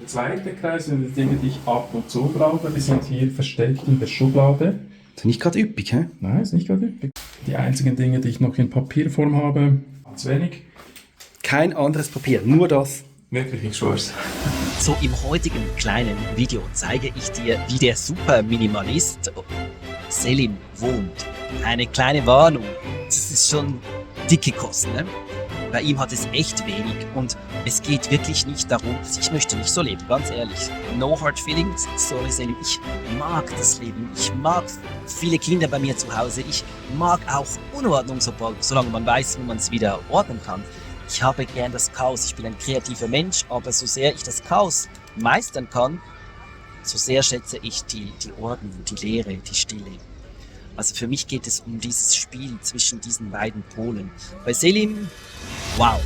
Der zweite Kreis sind die Dinge, die ich ab und zu brauche. Die sind hier versteckt in der Schublade. Ist nicht gerade üppig, hä? Nein, ist nicht gerade üppig. Die einzigen Dinge, die ich noch in Papierform habe, ganz wenig. Kein anderes Papier, nur das. Wirklich, ich schwör's. So, im heutigen kleinen Video zeige ich dir, wie der Super-Minimalist Selim wohnt. Eine kleine Warnung, das ist schon dicke Kosten, ne? Bei ihm hat es echt wenig und es geht wirklich nicht darum, ich möchte nicht so leben, ganz ehrlich. No hard feelings, sorry Selim, ich mag das Leben, ich mag viele Kinder bei mir zu Hause, ich mag auch Unordnung, solange man weiß, wie man es wieder ordnen kann. Ich habe gern das Chaos, ich bin ein kreativer Mensch, aber so sehr ich das Chaos meistern kann, so sehr schätze ich die Ordnung, die Leere, die Stille. Also für mich geht es um dieses Spiel zwischen diesen beiden Polen. Bei Selim, wow.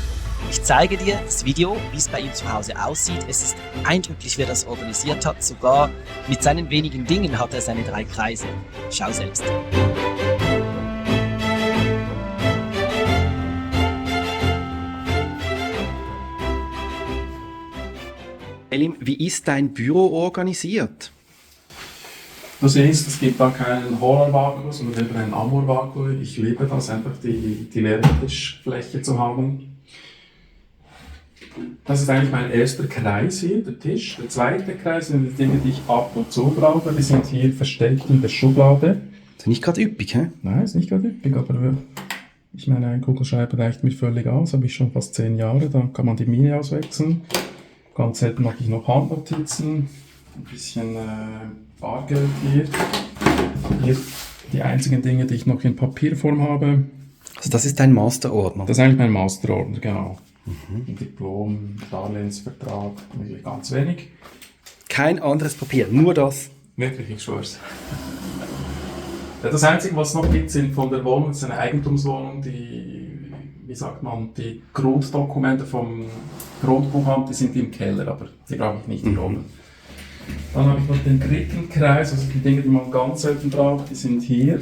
Ich zeige dir das Video, wie es bei ihm zu Hause aussieht. Es ist eindrücklich, wie er das organisiert hat. Sogar mit seinen wenigen Dingen hat er seine 3 Kreise. Schau selbst. Selim, wie ist dein Büro organisiert? Du siehst, es gibt da keinen Horror-Vakuum, sondern eben einen Amor-Vakuum. Ich liebe das, einfach die leere Tischfläche zu haben. Das ist eigentlich mein erster Kreis hier, der Tisch. Der zweite Kreis sind die Dinge, die ich ab und zu brauche. Die sind hier versteckt in der Schublade. Ist nicht gerade üppig, hä? Nein, ist nicht gerade üppig, aber ich meine, ein Kugelschreiber reicht mir völlig aus. Habe ich schon fast 10 Jahre, dann kann man die Mine auswechseln. Ganz selten mache ich noch Handnotizen. Ein bisschen Bargeld hier. Hier die einzigen Dinge, die ich noch in Papierform habe. Also das ist dein Masterordner. Das ist eigentlich mein Masterordner, genau. Ein Diplom, Darlehensvertrag, wirklich ganz wenig. Kein anderes Papier, nur das. Wirklich, ich schwör's. Ja, das Einzige, was es noch gibt, sind von der Wohnung, das ist eine Eigentumswohnung, die Grunddokumente vom Grundbuchamt, die sind im Keller, aber die brauche ich nicht hier oben. Dann habe ich noch den dritten Kreis, also die Dinge, die man ganz selten braucht, die sind hier.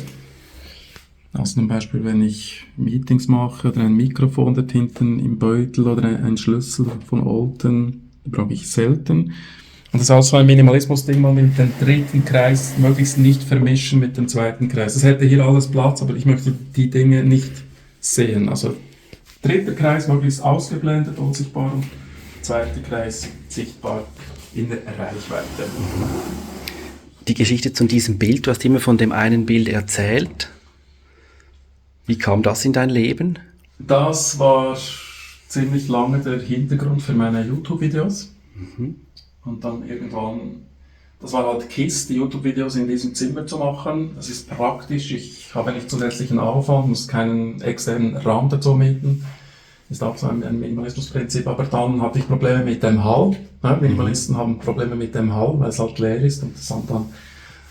Also zum Beispiel, wenn ich Meetings mache oder ein Mikrofon dort hinten im Beutel oder ein Schlüssel von Olten, die brauche ich selten. Und das ist auch so ein Minimalismus-Ding, man will den dritten Kreis möglichst nicht vermischen mit dem zweiten Kreis. Es hätte hier alles Platz, aber ich möchte die Dinge nicht sehen. Also dritter Kreis möglichst ausgeblendet, unsichtbar, und zweiter Kreis sichtbar in der Reichweite. Die Geschichte zu diesem Bild, du hast immer von dem einen Bild erzählt. Wie kam das in dein Leben? Das war ziemlich lange der Hintergrund für meine YouTube-Videos. Und dann irgendwann, das war halt KISS, die YouTube-Videos in diesem Zimmer zu machen. Das ist praktisch, ich habe nicht zusätzlichen Aufwand, muss keinen externen Raum dazu mieten. Ist auch so ein Minimalismusprinzip, aber dann hatte ich Probleme mit dem Hall. Ja, Minimalisten haben Probleme mit dem Hall, weil es halt leer ist, und das haben dann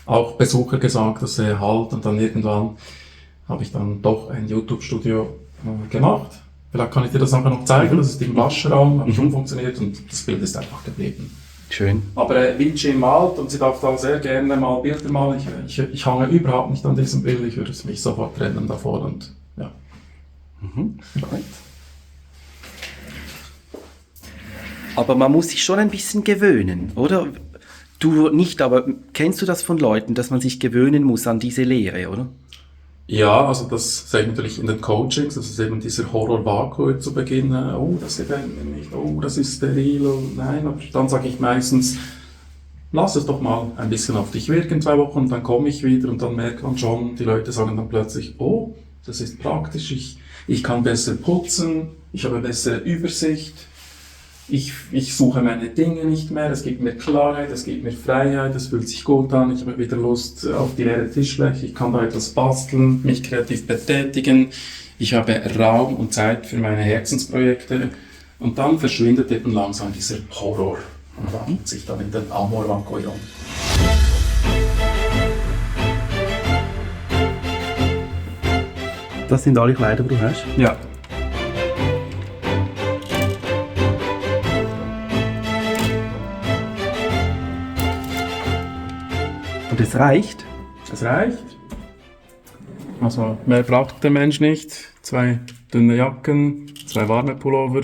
auch Besucher gesagt, dass er halt, und dann irgendwann habe ich dann doch ein YouTube-Studio gemacht. Vielleicht kann ich dir das nachher noch zeigen, das ist im Waschraum, hat schon funktioniert und das Bild ist einfach geblieben. Schön. Aber Vinci malt und sie darf da sehr gerne mal Bilder malen. Ich hange überhaupt nicht an diesem Bild, ich würde mich sofort trennen davor und ja. Right. Aber man muss sich schon ein bisschen gewöhnen, oder? Du nicht, aber kennst du das von Leuten, dass man sich gewöhnen muss an diese Lehre, oder? Ja, also das sage ich natürlich in den Coachings, das ist eben dieser Horror-Vakuum zu Beginn, oh, das gefällt mir nicht, oh, das ist steril, und nein, aber dann sage ich meistens, lass es doch mal ein bisschen auf dich wirken, 2 Wochen, und dann komme ich wieder, und dann merkt man schon, die Leute sagen dann plötzlich, oh, das ist praktisch, ich kann besser putzen, ich habe bessere Übersicht, ich suche meine Dinge nicht mehr, es gibt mir Klarheit, es gibt mir Freiheit, es fühlt sich gut an, ich habe wieder Lust auf die leere Tischfläche, ich kann da etwas basteln, mich kreativ betätigen, ich habe Raum und Zeit für meine Herzensprojekte, und dann verschwindet eben langsam dieser Horror und wandelt sich dann in den Amor-Vakuum. Das sind alle Kleider, die du hast? Ja. Und es reicht? Es reicht. Also mehr braucht der Mensch nicht. 2 dünne Jacken, 2 warme Pullover,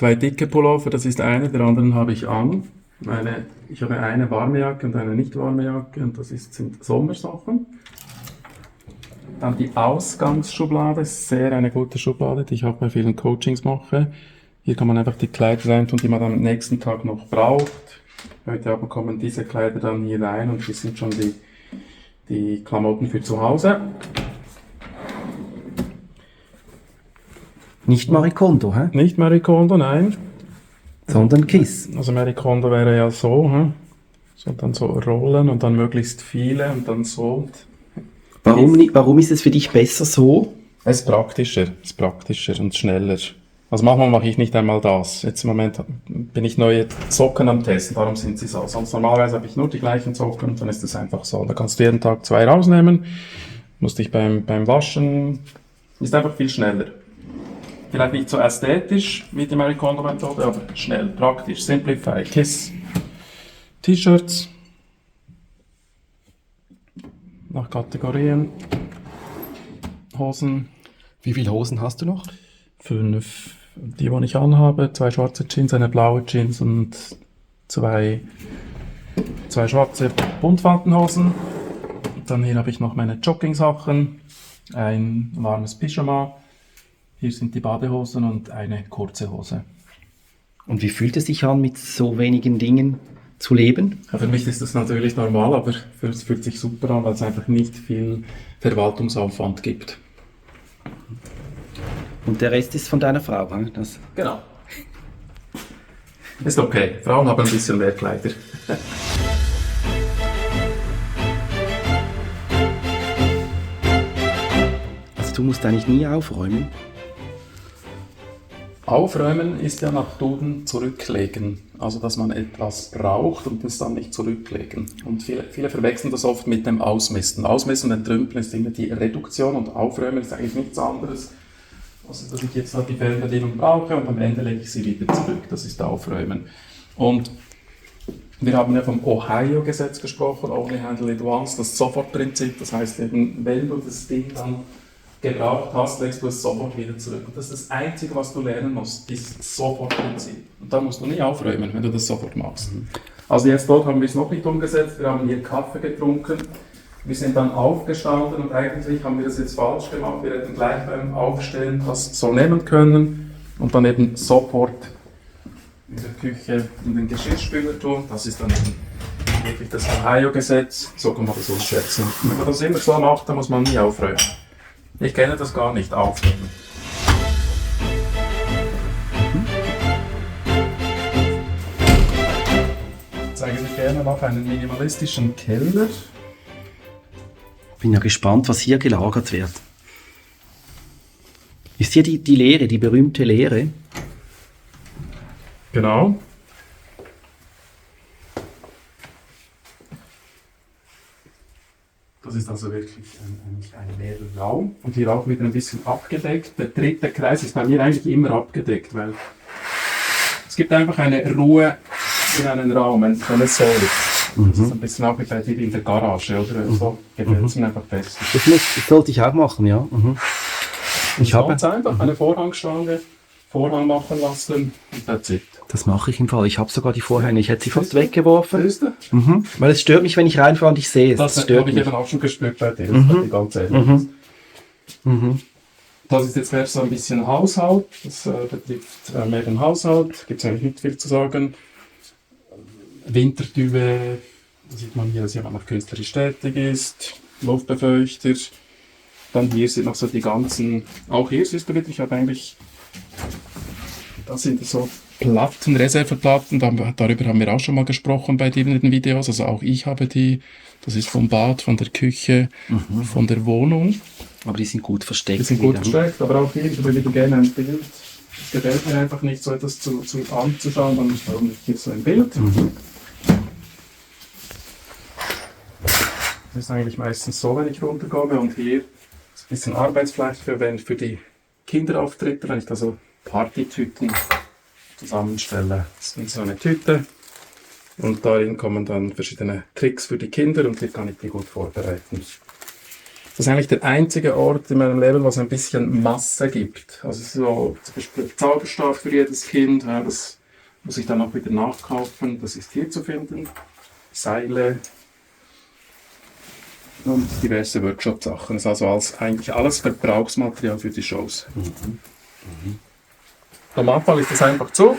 2 dicke Pullover, das ist einer, der anderen habe ich an. Ich habe eine warme Jacke und eine nicht warme Jacke und sind Sommersachen. Dann die Ausgangsschublade, sehr eine gute Schublade, die ich auch bei vielen Coachings mache. Hier kann man einfach die Kleider reintun, die man dann am nächsten Tag noch braucht. Heute Abend kommen diese Kleider dann hier rein und hier sind schon die Klamotten für zu Hause. Nicht Marie Kondo, hä? Nicht Marie Kondo, nein. Sondern Kiss. Also Marie Kondo wäre ja so, so dann so rollen und dann möglichst viele und dann so. Warum ist es für dich besser so? Es ist praktischer und schneller. Also manchmal mache ich nicht einmal das. Jetzt im Moment bin ich neue Socken am Testen, darum sind sie so. Sonst normalerweise habe ich nur die gleichen Socken und dann ist es einfach so. Da kannst du jeden Tag 2 rausnehmen, musst dich beim Waschen, ist einfach viel schneller. Vielleicht nicht so ästhetisch wie die Marie Kondo Methode, aber schnell, praktisch, simplify, Kiss. T-Shirts. Nach Kategorien. Hosen. Wie viele Hosen hast du noch? 5. Die ich anhabe. 2 schwarze Jeans, eine blaue Jeans und 2 schwarze Buntfaltenhosen. Dann hier habe ich noch meine Jogging-Sachen. Ein warmes Pyjama. Hier sind die Badehosen und eine kurze Hose. Und wie fühlt es sich an, mit so wenigen Dingen zu leben? Ja, für mich ist das natürlich normal, aber es fühlt sich super an, weil es einfach nicht viel Verwaltungsaufwand gibt. Und der Rest ist von deiner Frau, hm? Das Genau. Ist okay. Frauen haben ein bisschen mehr Kleider. Also du musst eigentlich nie aufräumen. Aufräumen ist ja nach Duden zurücklegen. Also, dass man etwas braucht und es dann nicht zurücklegen. Und viele verwechseln das oft mit dem Ausmisten. Ausmisten und Entrümpeln ist immer die Reduktion und Aufräumen ist eigentlich nichts anderes, als dass ich jetzt halt die Fernbedienung brauche und am Ende lege ich sie wieder zurück. Das ist Aufräumen. Und wir haben ja vom Ohio-Gesetz gesprochen, Only Handle It Once, das Sofortprinzip. Das heißt eben, wenn du das Ding dann gebraucht hast, legst du es sofort wieder zurück. Und das ist das Einzige, was du lernen musst, dieses Sofortprinzip. Und da musst du nie aufräumen, wenn du das sofort machst. Also jetzt dort haben wir es noch nicht umgesetzt, wir haben hier Kaffee getrunken, wir sind dann aufgestanden und eigentlich haben wir das jetzt falsch gemacht. Wir hätten gleich beim Aufstehen das so nehmen können und dann eben sofort in der Küche in den Geschirrspüler tun. Das ist dann eben wirklich das Ohio-Gesetz, so kann man das umschätzen. Wenn man das immer so macht, dann muss man nie aufräumen. Ich kenne das gar nicht, aufräumen. Ich zeige euch gerne noch einen minimalistischen Keller. Bin ja gespannt, was hier gelagert wird. Ist hier die Leere, die berühmte Leere? Genau. Das ist also wirklich ein leerer Raum und hier auch wieder ein bisschen abgedeckt. Der dritte Kreis ist bei mir eigentlich immer abgedeckt, weil es gibt einfach eine Ruhe in einem Raum, wenn es so ist. Das ist ein bisschen auch wie bei dir in der Garage, oder? So gefällt es mir einfach fest. Das sollte ich auch machen, ja. Ich habe jetzt einfach eine Vorhangstange, Vorhang machen lassen und that's it. Das mache ich im Fall. Ich habe sogar die Vorhänge. Ich hätte sie fast weggeworfen. Siehst du? Weil es stört mich, wenn ich reinfahre und ich sehe es. Das stört habe ich mich. eben auch schon gespürt bei dir. Das war die ganze Zeit. Das ist jetzt mehr so ein bisschen Haushalt. Das betrifft mehr den Haushalt. Gibt es eigentlich nicht viel zu sagen. Wintertübe, da sieht man hier, dass jemand noch künstlerisch tätig ist. Luftbefeuchter. Dann hier sind noch so die ganzen, auch hier siehst du wieder, ich habe eigentlich, das sind so Platten, Reserveplatten, darüber haben wir auch schon mal gesprochen bei dir in den Videos, also auch ich habe die, das ist vom Bad, von der Küche, von der Wohnung. Aber die sind gut versteckt. Die sind gut versteckt, aber auch hier, ich würde wieder gerne ein Bild. Es gefällt mir einfach nicht, so etwas anzuschauen, dann warum nicht hier so ein Bild. Das ist eigentlich meistens so, wenn ich runterkomme und hier ist ein bisschen Arbeitsfläche für die Kinderauftritte, wenn ich da so Partytüten zusammenstelle. Das ist so eine Tüte und darin kommen dann verschiedene Tricks für die Kinder und hier kann ich die gut vorbereiten. Das ist eigentlich der einzige Ort in meinem Leben, was ein bisschen Masse gibt. Also so zum Beispiel der Zauberstab für jedes Kind, ja, das muss ich dann auch wieder nachkaufen. Das ist hier zu finden. Seile und diverse Workshop-Sachen. Das ist also eigentlich alles Verbrauchsmaterial für die Shows. Am Anfang ist das einfach zu.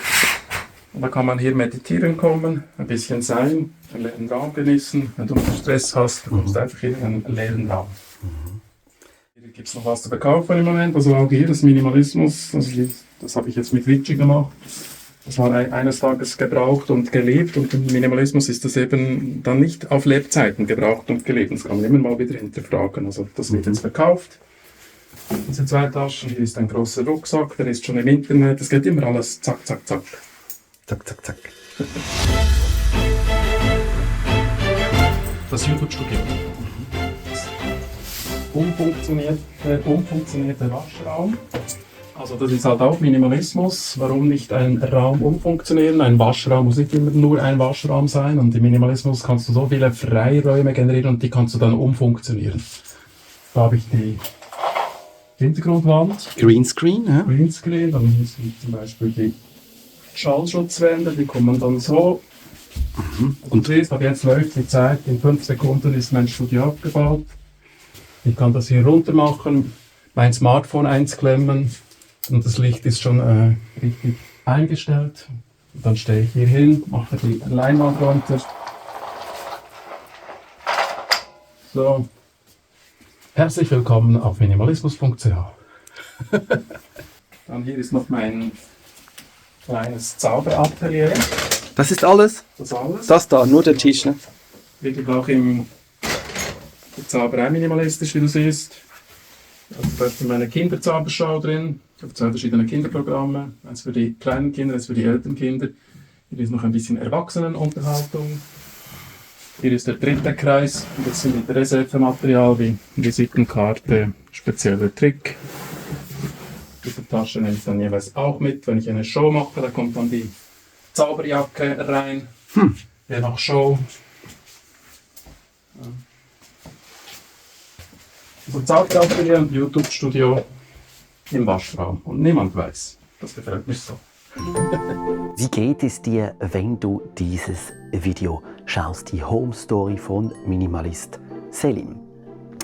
Und da kann man hier meditieren kommen, ein bisschen sein, einen leeren Raum genießen. Wenn du noch Stress hast, dann kommst du einfach in einen leeren Raum. Hier gibt es noch was zu verkaufen im Moment. Also auch hier das Minimalismus, das habe ich jetzt mit Vichy gemacht. Das war eines Tages gebraucht und gelebt. Und im Minimalismus ist das eben dann nicht auf Lebzeiten gebraucht und gelebt. Das kann man immer mal wieder hinterfragen. Also das wird jetzt verkauft. Diese 2 Taschen, hier ist ein großer Rucksack, der ist schon im Internet. Es geht immer alles zack, zack, zack. Zack, zack, zack. Das YouTube-Studio. Umfunktionierte Waschraum. Also das ist halt auch Minimalismus. Warum nicht ein Raum umfunktionieren? Ein Waschraum muss nicht immer nur ein Waschraum sein. Und im Minimalismus kannst du so viele Freiräume generieren und die kannst du dann umfunktionieren. Da habe ich die Hintergrundwand. Greenscreen, ja? Greenscreen, dann hier sind zum Beispiel die Schallschutzwände, die kommen dann so. Und du siehst, ab jetzt läuft die Zeit, in 5 Sekunden ist mein Studio abgebaut. Ich kann das hier runter machen, mein Smartphone einklemmen und das Licht ist schon richtig eingestellt. Und dann stehe ich hier hin, mache die Leinwand runter. So. Herzlich willkommen auf minimalismus.ch. Dann hier ist noch mein kleines Zauberatelier. Das ist alles? Das alles. Das da, nur der Tisch, ne? Wirklich auch die Zauberei minimalistisch, wie du siehst. Also da ist meine Kinderzauberschau drin. Ich habe 2 verschiedene Kinderprogramme. Eins für die kleinen Kinder, eins für die älteren Kinder. Hier ist noch ein bisschen Erwachsenenunterhaltung. Hier ist der 3. Kreis. Das sind die Reservematerial wie Visitenkarte, spezieller Trick. Diese Tasche nehme ich dann jeweils auch mit, wenn ich eine Show mache. Da kommt dann die Zauberjacke rein. Je nach Show. Also Zauberatelier und YouTube-Studio im Waschraum. Und niemand weiß. Das gefällt mir so. Wie geht es dir, wenn du dieses Video schaust? Die Home Story von Minimalist Selim.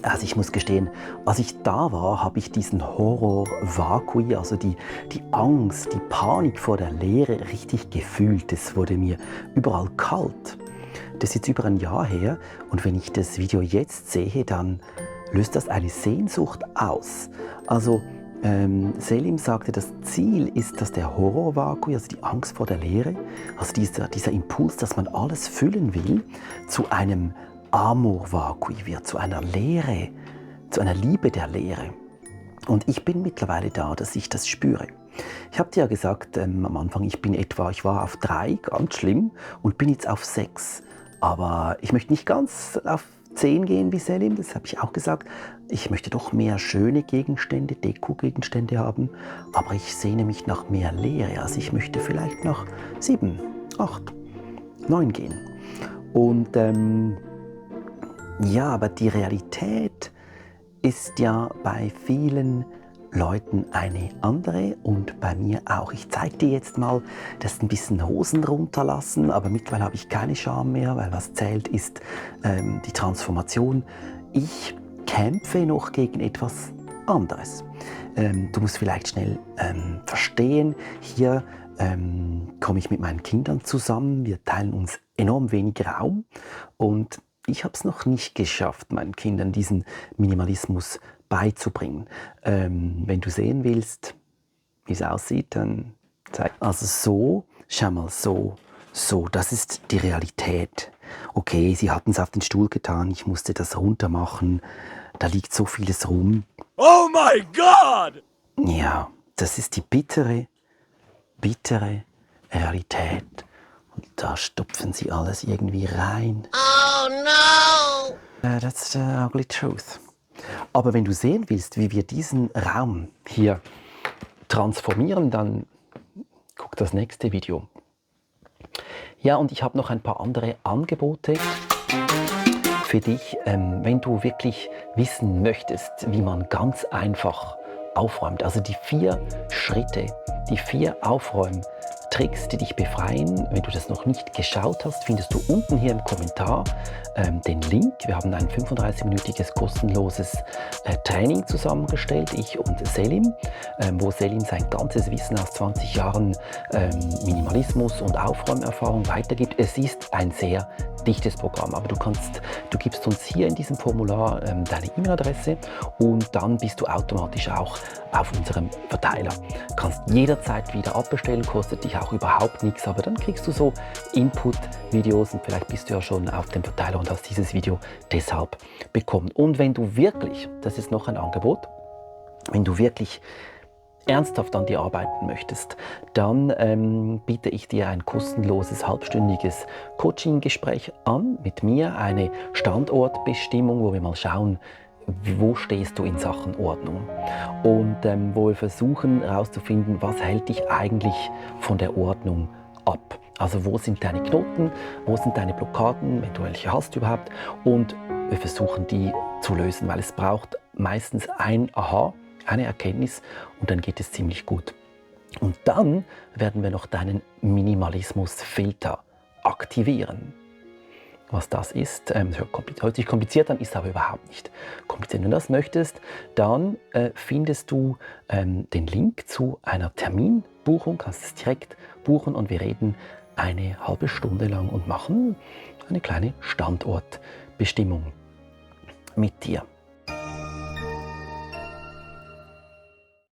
Also ich muss gestehen, als ich da war, habe ich diesen Horror Vakui, also die Angst, die Panik vor der Leere richtig gefühlt. Es wurde mir überall kalt. Das ist jetzt über ein Jahr her und wenn ich das Video jetzt sehe, dann löst das eine Sehnsucht aus. Also Selim sagte, das Ziel ist, dass der Horror Vakui, also die Angst vor der Leere, also dieser Impuls, dass man alles füllen will, zu einem Amor Vakui wird, zu einer Leere, zu einer Liebe der Leere. Und ich bin mittlerweile da, dass ich das spüre. Ich habe dir ja gesagt am Anfang, ich war auf 3, ganz schlimm, und bin jetzt auf 6. Aber ich möchte nicht ganz auf 10 gehen wie Selim, das habe ich auch gesagt. Ich möchte doch mehr schöne Gegenstände, Deko-Gegenstände haben, aber ich sehne mich nach mehr Leere. Also ich möchte vielleicht nach 7, 8, 9 gehen. Und ja, aber die Realität ist ja bei vielen Leuten eine andere und bei mir auch. Ich zeige dir jetzt mal, das ein bisschen Hosen runterlassen, aber mittlerweile habe ich keine Scham mehr, weil was zählt ist die Transformation. Ich kämpfe noch gegen etwas anderes. Du musst vielleicht schnell verstehen, hier komme ich mit meinen Kindern zusammen, wir teilen uns enorm wenig Raum und ich habe es noch nicht geschafft, meinen Kindern diesen Minimalismus beizubringen. Wenn du sehen willst, wie es aussieht, dann zeig. Also so, schau mal, so, das ist die Realität. Okay, sie hatten es auf den Stuhl getan, ich musste das runter machen, da liegt so vieles rum. Oh my God! Ja, das ist die bittere Realität. Und da stopfen sie alles irgendwie rein. Oh no! That's the ugly truth. Aber wenn du sehen willst, wie wir diesen Raum hier transformieren, dann guck das nächste Video. Ja, und ich habe noch ein paar andere Angebote für dich, wenn du wirklich wissen möchtest, wie man ganz einfach aufräumt. Also die 4 Schritte, die 4 Aufräumtricks, die dich befreien. Wenn du das noch nicht geschaut hast, findest du unten hier im Kommentar den Link. Wir haben ein 35-minütiges kostenloses Training zusammengestellt, ich und Selim, wo Selim sein ganzes Wissen aus 20 Jahren Minimalismus und Aufräumerfahrung weitergibt. Es ist ein sehr dichtes Programm, aber du gibst uns hier in diesem Formular deine E-Mail-Adresse und dann bist du automatisch auch auf unserem Verteiler. Du kannst jederzeit wieder abbestellen, kostet dich auch überhaupt nichts, aber dann kriegst du so Input-Videos und vielleicht bist du ja schon auf dem Verteiler und hast dieses Video deshalb bekommen. Und wenn du wirklich, das ist noch ein Angebot, wenn du wirklich ernsthaft an dir arbeiten möchtest, dann biete ich dir ein kostenloses halbstündiges Coaching-Gespräch an mit mir, eine Standortbestimmung, wo wir mal schauen, wo stehst du in Sachen Ordnung und wo wir versuchen herauszufinden, was hält dich eigentlich von der Ordnung ab. Also wo sind deine Knoten, wo sind deine Blockaden, wenn du welche hast überhaupt, und wir versuchen die zu lösen, weil es braucht meistens ein Aha, eine Erkenntnis und dann geht es ziemlich gut. Und dann werden wir noch deinen Minimalismusfilter aktivieren. Was das ist, hört sich kompliziert an, ist aber überhaupt nicht kompliziert. Wenn du das möchtest, dann findest du den Link zu einer Terminbuchung, kannst es direkt buchen und wir reden eine halbe Stunde lang und machen eine kleine Standortbestimmung mit dir.